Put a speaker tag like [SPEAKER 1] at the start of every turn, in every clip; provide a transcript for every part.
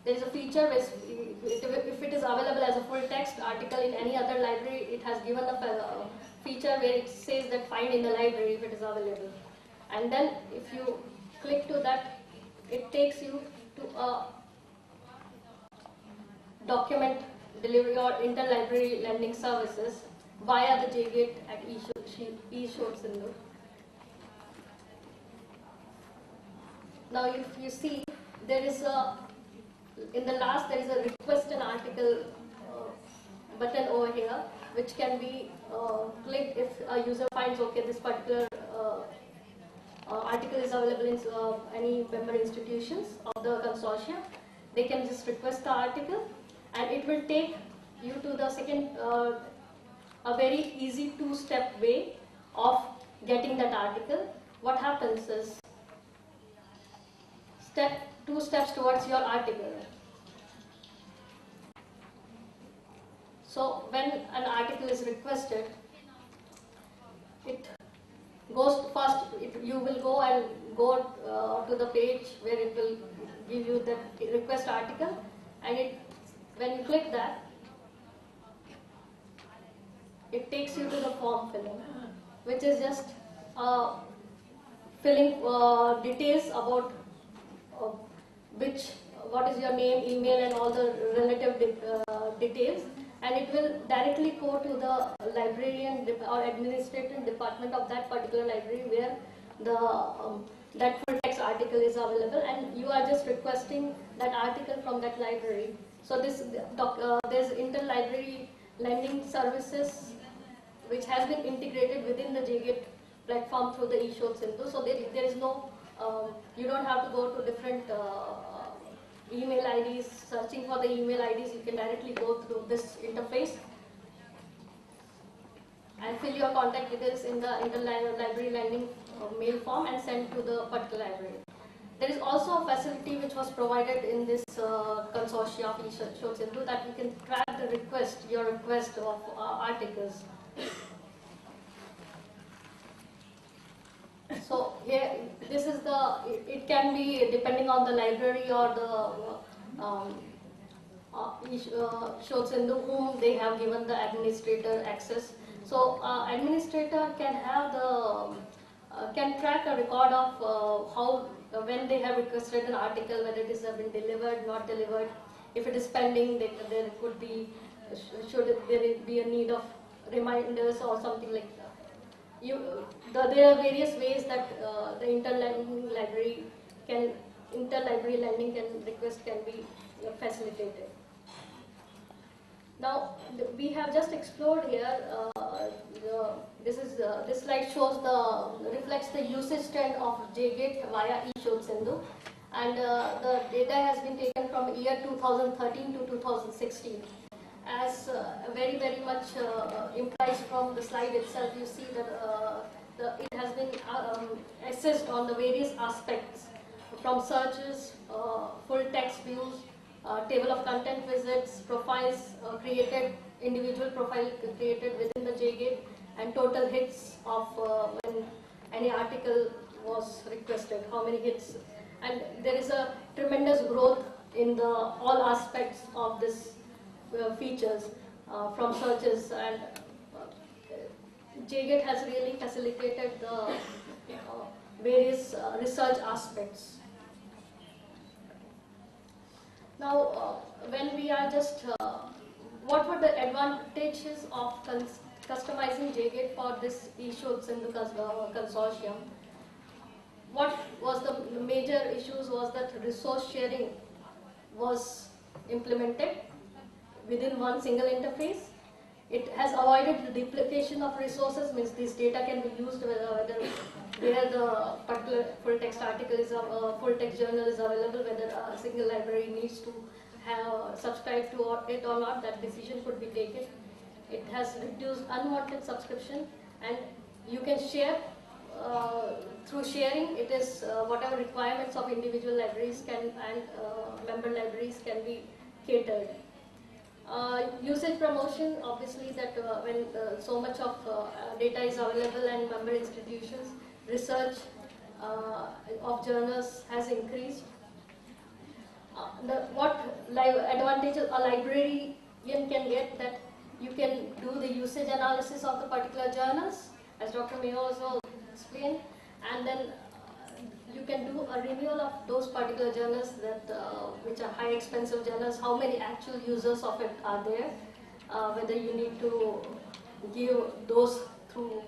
[SPEAKER 1] there is a feature which, if it is available as a full text article in any other library, it has given a feature where it says that find in the library if it is available. And then if you click to that, it takes you to a document delivery or interlibrary lending services via the JGate at eShotSindhu. Now if you see, there is a, in the last there is a request an article button over here, which can be clicked if a user finds, okay, this particular article is available in any member institutions of the consortium. They can just request the article, and it will take you to the second, a very easy two-step way of getting that article. What happens is, two steps towards your article. So when an article is requested, it goes first, you will go and go to the page where it will give you the request article, and when you click that, it takes you to the form filling, which is just filling details about what is your name, email, and all the relative details, and it will directly go to the librarian or administrative department of that particular library where that full text article is available, and you are just requesting that article from that library. So there's interlibrary lending services which has been integrated within the JGate platform through the eShotSindhu. So there is no, you don't have to go to different email IDs, searching for the email IDs. You can directly go through this interface and fill your contact details in the interlibrary lending mail form and send to the particular library. There is also a facility which was provided in this consortium of eShotSindhu, that you can track the your request of articles. So here, this is it can be depending on the library or the eShotSindhu whom they have given the administrator access. So administrator can have can track a record of when they have requested an article, whether it has been delivered, not delivered. If it is pending, there could be, should there be a need of reminders or something like that. There are various ways that the interlibrary lending request can be facilitated. Now we have just explored here. This slide shows reflects the usage trend of JGate via eShotSindhu, and the data has been taken from year 2013 to 2016. As very much implies from the slide itself, you see that it has been assessed on the various aspects, from searches, full text views, table of content visits, profiles created, individual profile created within the JGate, and total hits of when any article was requested, how many hits. And there is a tremendous growth in all aspects of this features, from searches, and JGate has really facilitated the various research aspects. Now, when we are just, what were the advantages of customizing JGate for this eShotSindhu consortium? What was the major issues was that resource sharing was implemented within one single interface. It has avoided the duplication of resources, means this data can be used where the particular full text article is full text journal is available, whether a single library needs to have subscribed to it or not, that decision could be taken. It has reduced unwanted subscription, and you can share through sharing. It is whatever requirements of individual libraries and member libraries can be catered. Usage promotion, obviously, that when so much of data is available and member institutions, research of journals has increased. what advantages a librarian can get, that you can do the usage analysis of the particular journals, as Dr. Mayo also explained, and then you can do a renewal of those particular journals that which are high expensive journals, how many actual users of it are there, whether you need to give those through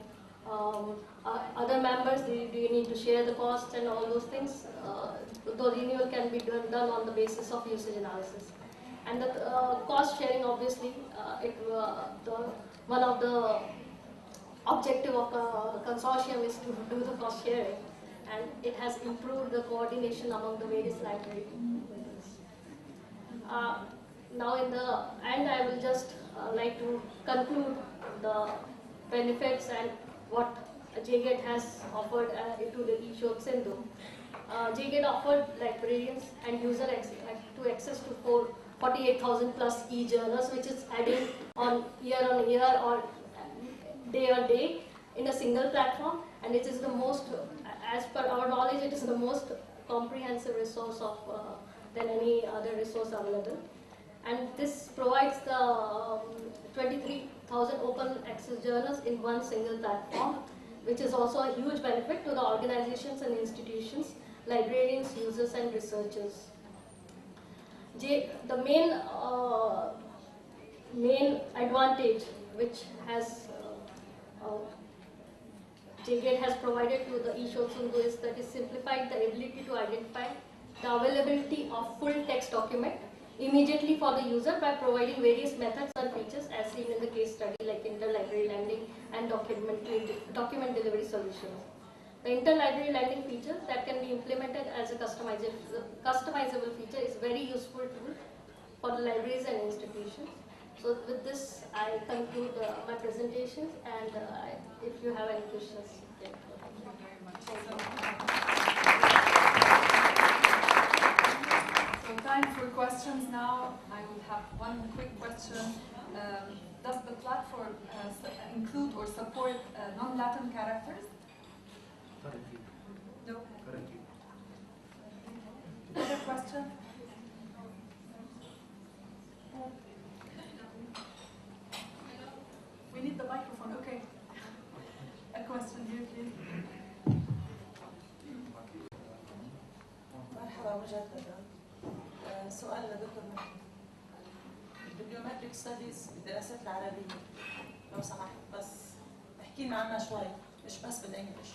[SPEAKER 1] other members, do you need to share the costs and all those things. The renewal can be done on the basis of usage analysis. And the cost sharing, obviously, one of the objective of a consortium is to do the cost sharing, and it has improved the coordination among the various libraries. Now in the end, I will just like to conclude the benefits and what JGET has offered to the eShod Sindhu. JGET offered librarians and users access to 48,000 plus e-journals, which is adding on year or day on day in a single platform, and it is the most, as per our knowledge, it is the most comprehensive resource of than any other resource available. And this provides the 23,000 open access journals in one single platform, which is also a huge benefit to the organizations and institutions, librarians, users, and researchers. The main advantage which has JGET has provided to the eShod Sindhu is that it simplified the ability to identify the availability of full text document immediately for the user by providing various methods and features as seen in the case study like interlibrary lending and document delivery solutions. The interlibrary lending feature that can be implemented as a customizable feature is very useful tool for the libraries and institutions. So with this, I conclude my presentations, and if you have any questions. Thank you very much.
[SPEAKER 2] So time for questions now. I will have one quick question. Does the platform include or support non-Latin characters?
[SPEAKER 3] Currently.
[SPEAKER 2] No.
[SPEAKER 3] Currently.
[SPEAKER 2] Other question? We need the microphone. Okay. A question here, please.
[SPEAKER 4] مرحبا مجددا. سؤال لدكتور محمد. البيبليومتريك ستاديز بالدراسات العربية لو سمحت بس احكي لنا عنها شوي مش بس بالانجلش.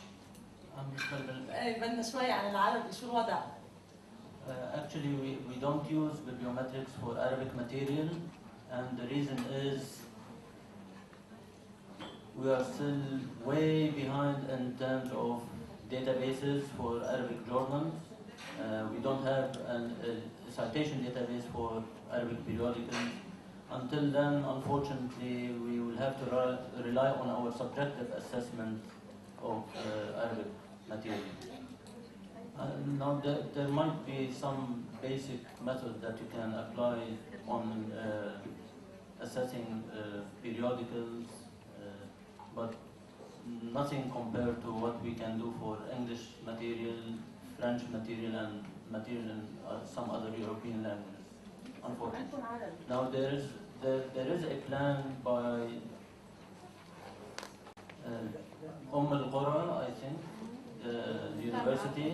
[SPEAKER 4] بدنا شوي عن العربي شو الوضع؟
[SPEAKER 3] Actually, we don't use bibliometrics for Arabic material, and the reason is we are still way behind in terms of databases for Arabic journals. We don't have a citation database for Arabic periodicals. Until then, unfortunately, we will have to rely on our subjective assessment of Arabic material. Now, there might be some basic methods that you can apply on assessing periodicals, but nothing compared to what we can do for English material, French material, and material in some other European languages, unfortunately. Now, there is a plan by Al-Qura, I think, the university,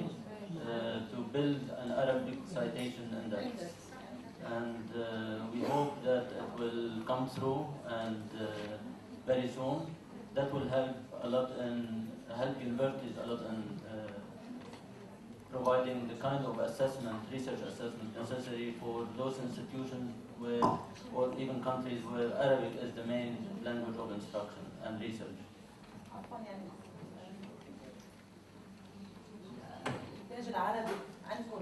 [SPEAKER 3] to build an Arabic citation index. And we hope that it will come through, and very soon. That will help a lot help universities a lot in providing the kind of assessment, research assessment necessary for those institutions where, or even countries where Arabic is the main language of instruction and research.
[SPEAKER 4] الإنتاج العربي عندكم،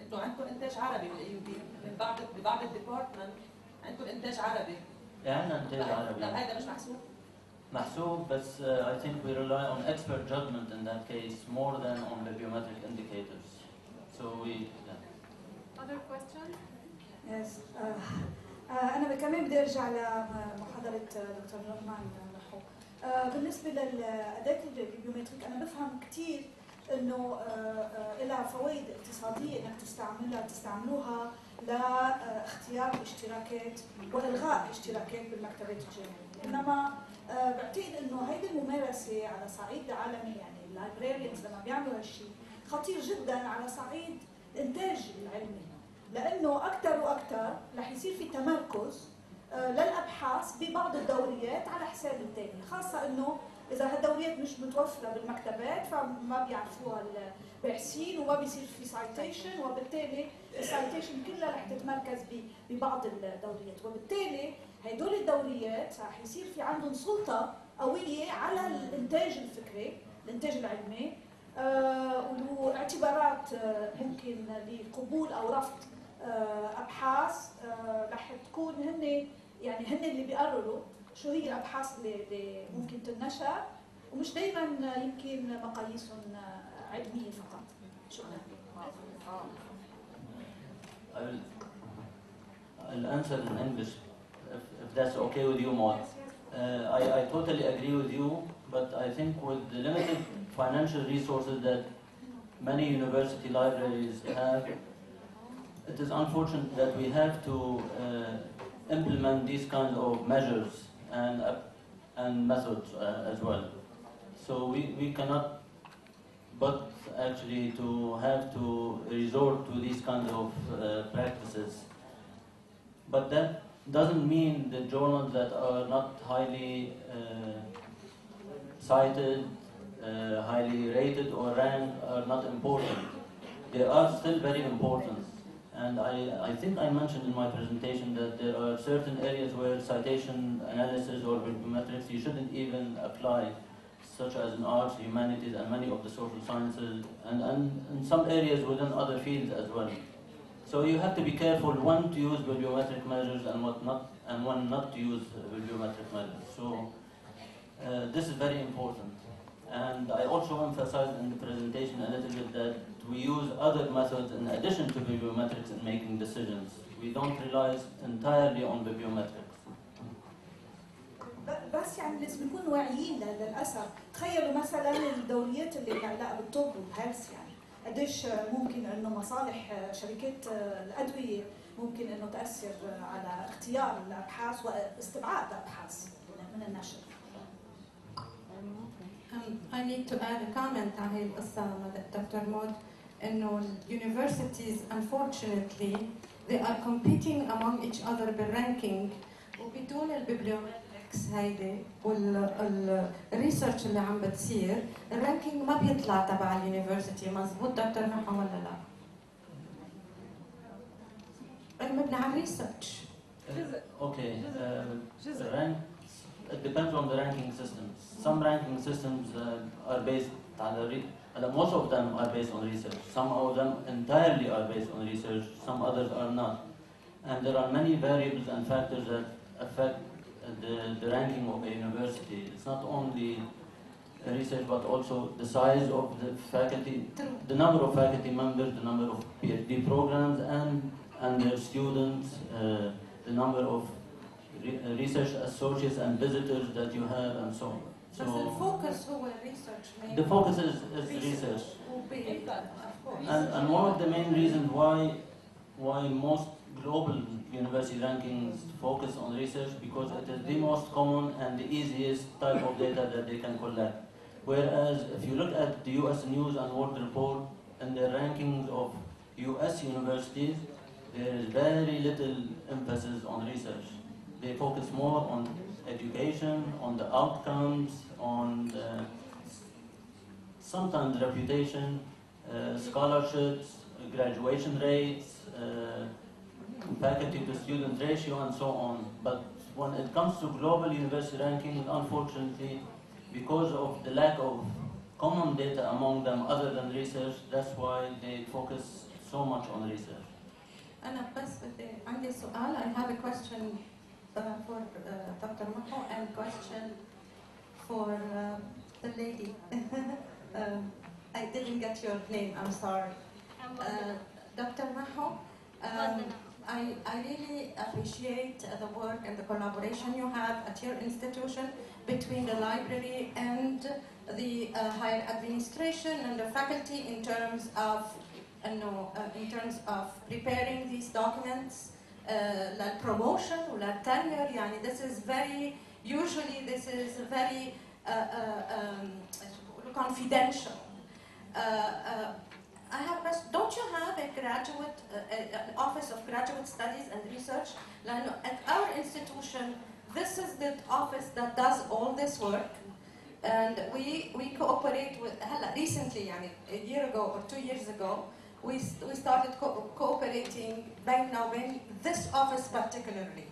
[SPEAKER 4] أنتم عندكم إنتاج عربي بالإيوبي من ببعض الديبارتمنت عندكم إنتاج عربي.
[SPEAKER 3] عندنا إنتاج عربي.
[SPEAKER 4] طيب هذا مش محسوب؟
[SPEAKER 3] محسوب, but I think we rely on expert judgment in that case more than on bibliometric indicators. So we. Yeah.
[SPEAKER 2] Other question?
[SPEAKER 5] Yes. أنا كمان بدي أرجع لمحاضرة دكتور نعمان مرحوم. بالنسبة للأداة البيبليومتريك أنا بفهم كثير إنه لها فوائد اقتصادية إنك تستعملوها لاختيار الاشتراكات والغاء الاشتراكات بالمكتبات الجامعيه، انما بعتقد انه هيدي الممارسه على صعيد عالمي، يعني اللايبراريانز لما بيعملوا هالشيء خطير جدا على صعيد الانتاج العلمي، لانه اكثر واكثر رح يصير في تمركز للابحاث ببعض الدوريات على حساب الثاني، خاصه انه اذا هالدوريات مش متوفره بالمكتبات فما بيعرفوها الباحثين وما بيصير في سايتيشن، وبالتالي السايتيشن كلها رح تتمركز ببعض الدوريات، وبالتالي هدول الدوريات رح يصير في عندهم سلطه قويه على الانتاج الفكري، الانتاج العلمي، وله اعتبارات ممكن لقبول او رفض ابحاث رح تكون هن اللي بيقرروا شو هي الابحاث اللي ممكن تنشر، ومش دائما يمكن مقاييسهم علميه فقط. شكرا.
[SPEAKER 3] I'll answer in English if that's okay with you, Maud. I totally agree with you, but I think with the limited financial resources that many university libraries have, it is unfortunate that we have to implement these kind of measures and methods as well. So we cannot but actually to have to resort to these kind of practices. But that doesn't mean the journals that are not highly cited, highly rated or ranked are not important. They are still very important. And I think I mentioned in my presentation that there are certain areas where citation analysis or bibliometrics you shouldn't even apply, such as in arts, humanities, and many of the social sciences, and in some areas within other fields as well. So you have to be careful when to use bibliometric measures and when not to use bibliometric measures. So this is very important. And I also emphasized in the presentation a little bit that we use other methods in addition to bibliometrics in making decisions. We don't rely entirely on bibliometrics.
[SPEAKER 5] بس يعني لازم نكون واعيين للاسف. تخيلوا مثلا الدوريات اللي متعلقه بالطب والهيلث، يعني قديش ممكن انه مصالح شركات الادويه ممكن انه تاثر على اختيار الابحاث واستبعاد الابحاث من النشر.
[SPEAKER 6] I need to add a comment على هي القصة دكتور مود، إنه universities unfortunately they are competing among each other بالranking، وبدون البيبليومتريكس هيدي والريسيرش اللي عم بتصير الرانكينج ما بيطلع تبع اليونيفرسيتي. مزبوط دكتور محمد ولا لا؟ مبني على الريسيرش.
[SPEAKER 3] Okay. It depends on the ranking systems. Some ranking systems are based on most of them are based on research. Some of them entirely are based on research. Some others are not. And there are many variables and factors that affect the ranking of a university. It's not only research, but also the size of the faculty, the number of faculty members, the number of PhD programs, and their students, the number of research associates and visitors that you have, and so on. So
[SPEAKER 6] the focus هو research.
[SPEAKER 3] The focus is research. And one of the main reasons why most global university rankings focus on research, because it is the most common and the easiest type of data that they can collect. Whereas if you look at the US News and World Report and their rankings of US universities, there is very little emphasis on research. They focus more on education, on the outcomes, on sometimes reputation, scholarships, graduation rates, faculty to student ratio, and so on. But when it comes to global university ranking, unfortunately, because of the lack of common data among them other than research, that's why they focus so much on research.
[SPEAKER 6] أنا بس بدي عندي سؤال. I have a question for Dr. Maho and question for the lady. I didn't get your name, I'm sorry. Dr. Maho, I really appreciate the work and the collaboration you have at your institution between the library and the higher administration and the faculty in terms of in terms of preparing these documents, للpromotion وللtenure. يعني this is very usually very confidential. I have a question. Don't you have a graduate, an Office of Graduate Studies and Research? At our institution, this is the office that does all this work, and we cooperate with. Recently, يعني a year ago or 2 years ago, we started cooperating بيننا وبين this office particularly.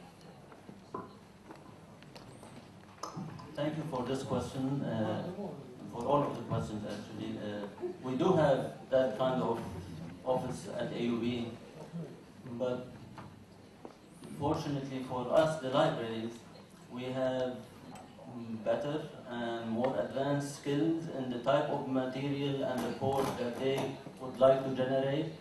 [SPEAKER 3] Thank you for this question. For all of the questions, actually. We do have that kind of office at AUB, but fortunately for us, the libraries, we have better and more advanced skills in the type of material and report that they would like to generate.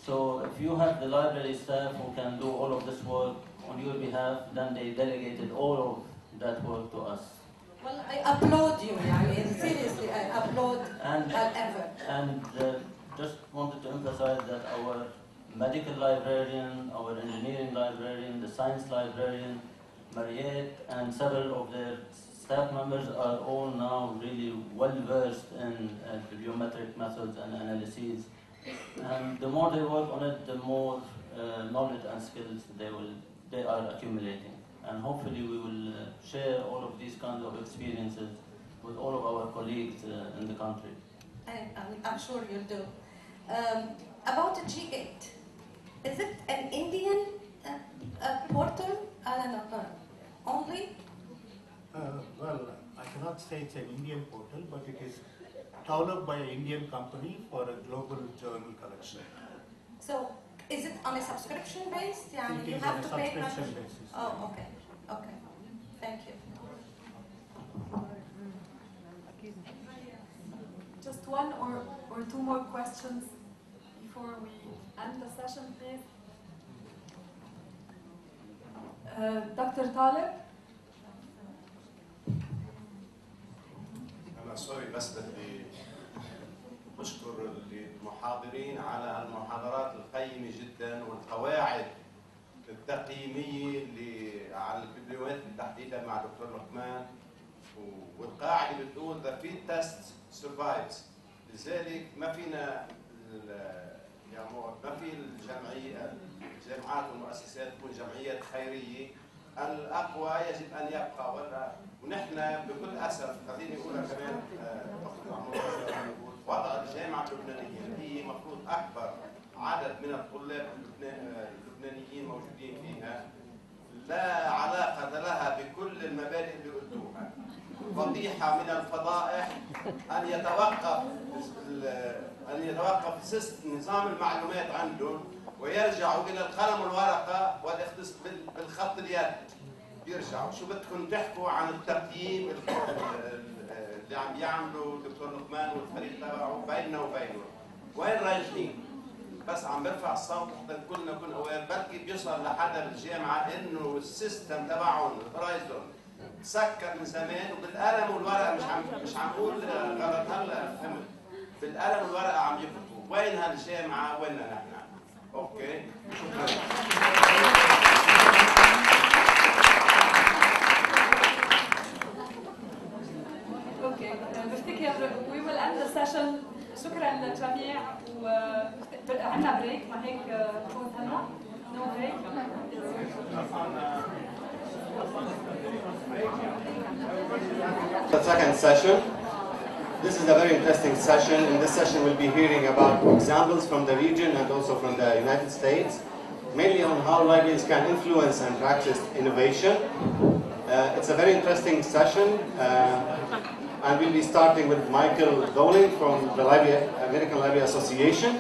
[SPEAKER 3] So if you have the library staff who can do all of this work on your behalf, then they delegated all of that work to us.
[SPEAKER 6] Well, I applaud you, seriously, I applaud ever.
[SPEAKER 3] And just wanted to emphasize that our medical librarian, our engineering librarian, the science librarian, Mariette, and several of their staff members are all now really well versed in bibliometric methods and analyses. And the more they work on it, the more knowledge and skills they are accumulating. And hopefully we will share all of these kinds of experiences with all of our colleagues in the country.
[SPEAKER 6] I'm sure you'll do. About the G-Gate, is it an Indian portal? I don't know. Only?
[SPEAKER 7] Well, I cannot say it's an Indian portal, but it is developed by an Indian company for a global journal collection.
[SPEAKER 6] So, is it on a subscription base? Yeah,
[SPEAKER 7] it
[SPEAKER 6] you
[SPEAKER 7] is
[SPEAKER 6] have
[SPEAKER 7] on a
[SPEAKER 6] to pay
[SPEAKER 7] subscription basis.
[SPEAKER 6] Oh, okay. Okay. Thank you.
[SPEAKER 2] Just one or two more questions before we end the session, please. Dr. Talib?
[SPEAKER 8] أنا سوري بس بدي أشكر المحاضرين على المحاضرات القيمة جدا والقواعد التقييمية اللي على الفيديوهات تحديدا مع دكتور لقمان، والقاعدة بتقول the field test survives. لذلك ما فينا ما في الجامعات والمؤسسات تكون جمعيات خيرية. الأقوى يجب أن يبقى ونحن بكل أسف خليني أقولها كمان وضع الجامعة اللبنانية هي مفروض أكبر عدد من الطلاب اللبنانيين موجودين فيها لا علاقة لها بكل المبادئ اللي قلتوها. فضيحة من الفضائح أن يتوقف نظام المعلومات عندهم ويرجعوا إلى القلم والورقة والاختصاص بالخط اليد. بيرجعوا شو بدكم تحكوا عن التقييم اللي عم يعملوا دكتور لقمان والفريق تبعه بيننا وبينه؟ وين رايحين؟ بس عم برفع الصوت حتى كلنا نكون اوير، بلكي بيوصل لحدا بالجامعه انه السيستم تبعهم الهورايزون تسكر من زمان وبالقلم والورقه مش عم اقول غلط هلا فهمت، بالقلم والورقه عم يكتبوا. وين هالجامعه؟ ويننا نحن؟ اوكي شكرا.
[SPEAKER 2] اوكي بفتكر we will end the session. شكرا للجميع وعندنا بريك ما هيك نفوت هلا؟ نو بريك؟
[SPEAKER 9] The second session. This is a very interesting session. In this session we'll be hearing about examples from the region and also from the United States, mainly on how libraries can influence and practice innovation. It's a very interesting session. And we'll be starting with Michael Dowling from the American Library Association.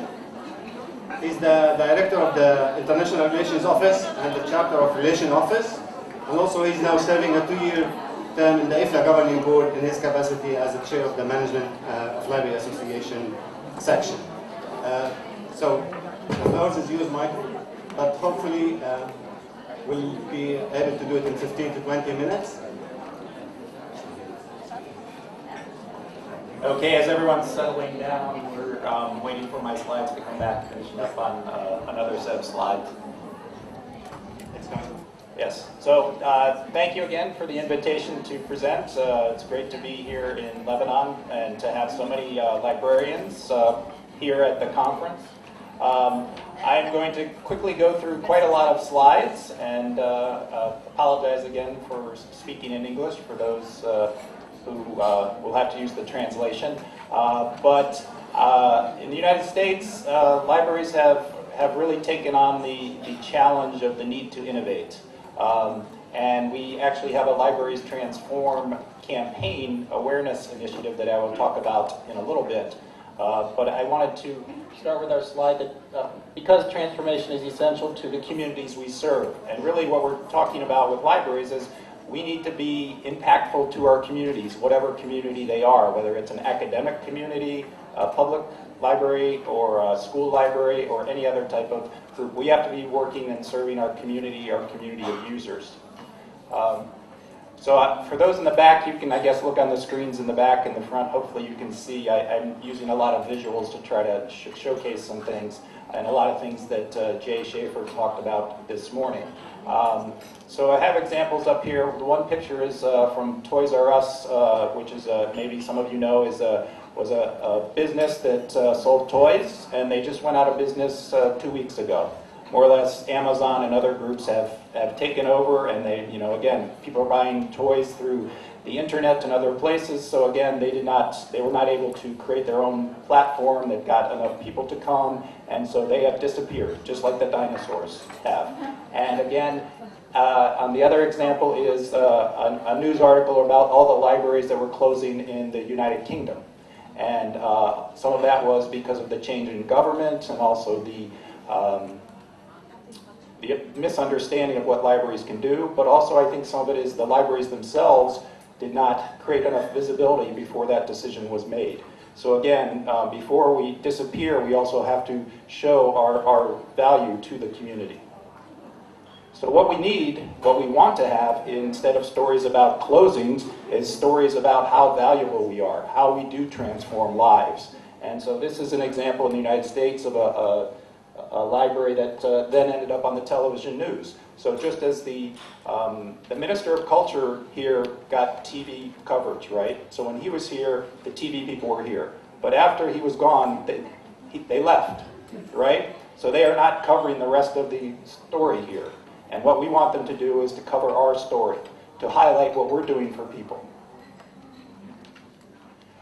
[SPEAKER 9] He's the director of the International Relations Office and the Chapter of Relation Office. And also he's now serving a 2-year term in the IFLA Governing Board in his capacity as the chair of the Management of Library Association section. So the floor is yours, Michael, but hopefully we'll be able to do it in 15 to 20 minutes.
[SPEAKER 10] Okay, as everyone's settling down, we're waiting for my slides to come back, finishing up on another set of slides. Yes, so thank you again for the invitation to present. It's great to be here in Lebanon and to have so many librarians here at the conference. I'm going to quickly go through quite a lot of slides and apologize again for speaking in English for those who will have to use the translation. But in the United States, libraries have really taken on the challenge of the need to innovate. And we actually have a Libraries Transform campaign awareness initiative that I will talk about in a little bit. But I wanted to start with our slide that because transformation is essential to the communities we serve. And really what we're talking about with libraries is we need to be impactful to our communities, whatever community they are, whether it's an academic community, a public library, or a school library, or any other type of group. We have to be working and serving our community of users. So for those in the back, you can, I guess, look on the screens in the back and the front. Hopefully you can see I'm using a lot of visuals to try to showcase some things, and a lot of things that Jay Schaefer talked about this morning. So I have examples up here. The one picture is from Toys R Us, which is maybe some of you know was a business that sold toys, and they just went out of business 2 weeks ago. More or less, Amazon and other groups have taken over, and they, again, people are buying toys through the internet and other places. So again, they were not able to create their own platform that got enough people to come, and so they have disappeared, just like the dinosaurs have. And again, on the other example is a news article about all the libraries that were closing in the United Kingdom. And some of that was because of the change in government and also the misunderstanding of what libraries can do, but also I think some of it is the libraries themselves did not create enough visibility before that decision was made. So again, before we disappear, we also have to show our value to the community. So what we want to have, instead of stories about closings, is stories about how valuable we are, how we do transform lives. And so this is an example in the United States of a library that then ended up on the television news. So just as the Minister of Culture here got TV coverage, right? So when he was here, the TV people were here. But after he was gone, they left, right? So they are not covering the rest of the story here. And what we want them to do is to cover our story, to highlight what we're doing for people.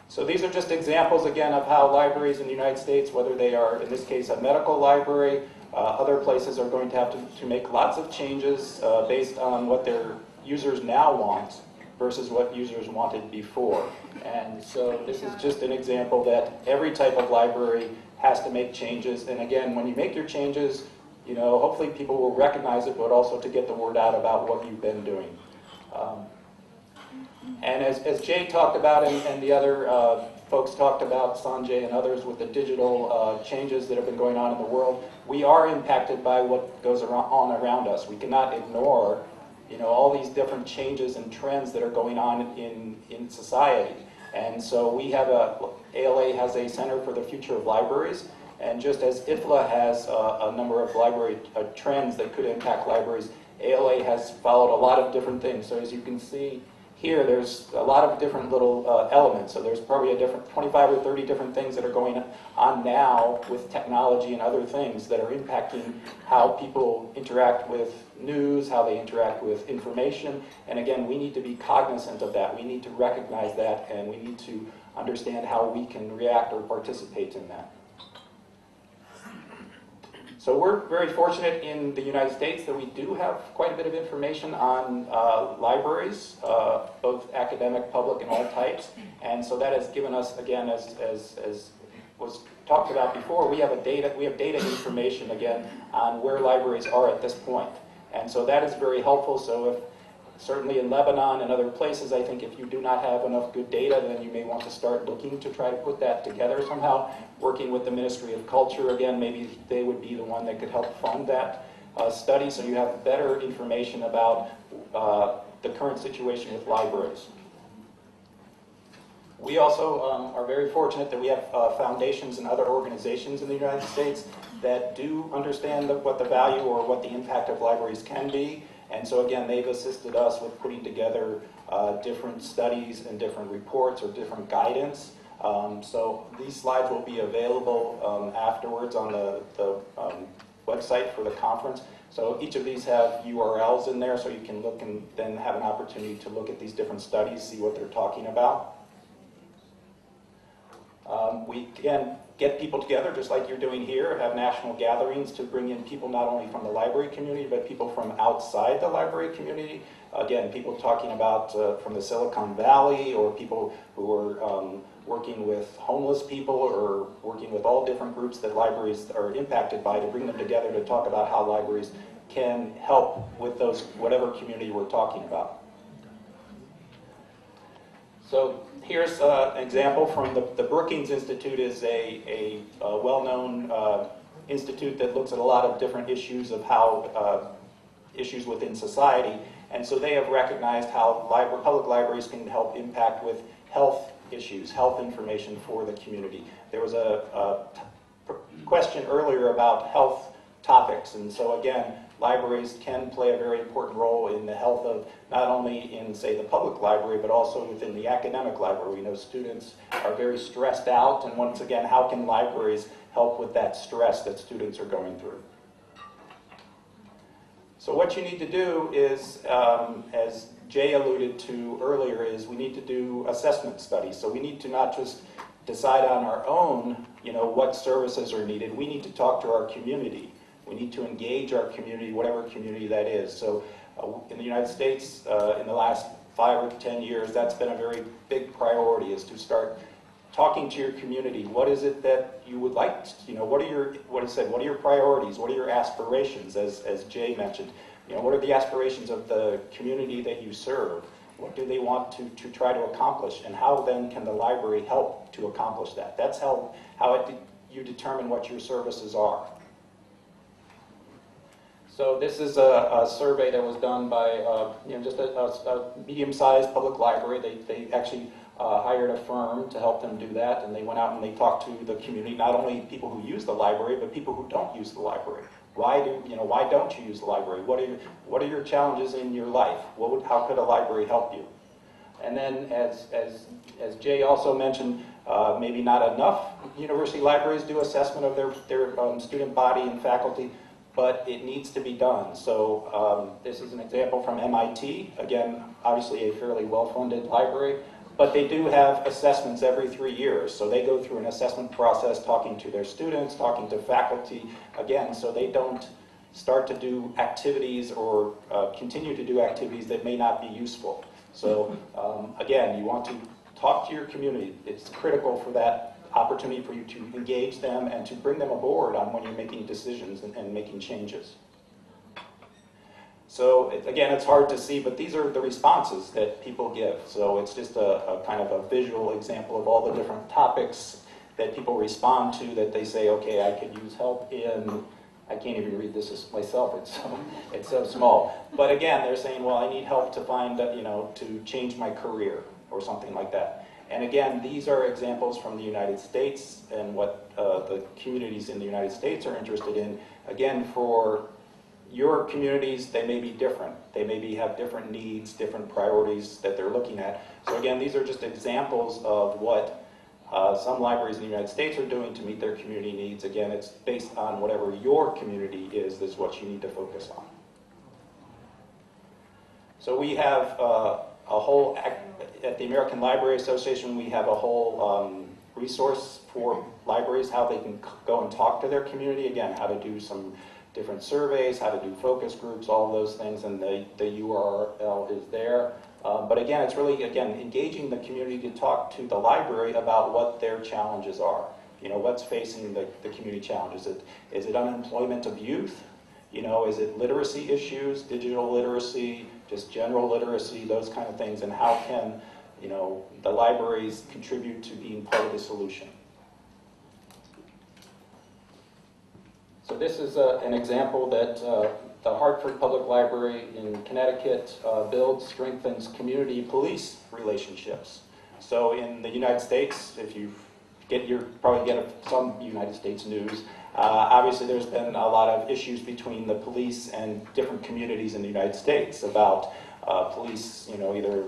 [SPEAKER 10] So these are just examples, again, of how libraries in the United States, whether they are, in this case, a medical library, other places are going to have to make lots of changes based on what their users now want versus what users wanted before. And so this is just an example that every type of library has to make changes. And again, when you make your changes, hopefully people will recognize it, but also to get the word out about what you've been doing. And as Jay talked about and the other folks talked about, Sanjay and others, with the digital changes that have been going on in the world, we are impacted by what goes on around us. We cannot ignore all these different changes and trends that are going on in society. And so we have ALA has a Center for the Future of Libraries. And just as IFLA has a number of library trends that could impact libraries, ALA has followed a lot of different things. So as you can see here, there's a lot of different little elements. So there's probably a different 25 or 30 different things that are going on now with technology and other things that are impacting how people interact with news, how they interact with information. And again, we need to be cognizant of that. We need to recognize that, and we need to understand how we can react or participate in that. So we're very fortunate in the United States that we do have quite a bit of information on libraries, both academic, public, and all types. And so that has given us, again, as was talked about before, we have data information, again, on where libraries are at this point. And so that is very helpful. So certainly in Lebanon and other places, I think if you do not have enough good data, then you may want to start looking to try to put that together somehow, working with the Ministry of Culture. Again, maybe they would be the one that could help fund that study so you have better information about the current situation with libraries. We also are very fortunate that we have foundations and other organizations in the United States that do understand what the value or what the impact of libraries can be. And so again, they've assisted us with putting together different studies and different reports or different guidance. So these slides will be available afterwards on the website for the conference. So each of these have URLs in there so you can look and then have an opportunity to look at these different studies, see what they're talking about. We, again, get people together just like you're doing here, have national gatherings to bring in people not only from the library community, but people from outside the library community. Again, people talking about from the Silicon Valley, or people who are working with homeless people, or working with all different groups that libraries are impacted by, to bring them together to talk about how libraries can help with those, whatever community we're talking about. So here's an example from the Brookings Institute. Is a well-known institute that looks at a lot of different issues of how issues within society. And so they have recognized how public libraries can help impact with health issues, health information for the community. There was a question earlier about health topics, and so again, libraries can play a very important role in the health of not only in, say, the public library, but also within the academic library. We know students are very stressed out, and once again, how can libraries help with that stress that students are going through? So what you need to do is, as Jay alluded to earlier, is we need to do assessment studies. So we need to not just decide on our own, what services are needed. We need to talk to our community. We need to engage our community, whatever community that is. So in the United States, in the last 5 or 10 years, that's been a very big priority, is to start talking to your community. What is it that you would like to, what are your priorities? What are your aspirations, as Jay mentioned? What are the aspirations of the community that you serve? What do they want to try to accomplish? And how then can the library help to accomplish that? That's how you determine what your services are. So this is a survey that was done by just a medium-sized public library. They actually hired a firm to help them do that, and they went out and they talked to the community, not only people who use the library, but people who don't use the library. Why don't you use the library? What are your challenges in your life? How could a library help you? And then, as Jay also mentioned, maybe not enough university libraries do assessment of their student body and faculty, but it needs to be done. So this is an example from MIT. Again, obviously a fairly well-funded library, but they do have assessments every 3 years. So they go through an assessment process, talking to their students, talking to faculty, again, so they don't start to do activities or continue to do activities that may not be useful. So again, you want to talk to your community. It's critical for that opportunity for you to engage them and to bring them aboard on when you're making decisions and making changes. So again, it's hard to see, but these are the responses that people give. So it's just a kind of a visual example of all the different topics that people respond to, that they say, okay, I could use help in, I can't even read this myself, it's so small. But again, they're saying, well, I need help to find, to change my career or something like that. And again, these are examples from the United States and what the communities in the United States are interested in. Again, for your communities, they may be different. They maybe have different needs, different priorities that they're looking at. So again, these are just examples of what some libraries in the United States are doing to meet their community needs. Again, it's based on whatever your community is what you need to focus on. So we have a whole, at the American Library Association, we have a whole resource for libraries, how they can go and talk to their community. Again, how to do some different surveys, how to do focus groups, all of those things, and the URL is there. But again, it's really, engaging the community to talk to the library about what their challenges are. What's facing the community challenges. Is it unemployment of youth? Is it literacy issues, digital literacy, just general literacy, those kind of things, and how can, the libraries contribute to being part of the solution? So this is an example that the Hartford Public Library in Connecticut builds, strengthens community police relationships. So in the United States, if you probably get some United States news, obviously there's been a lot of issues between the police and different communities in the United States about police, either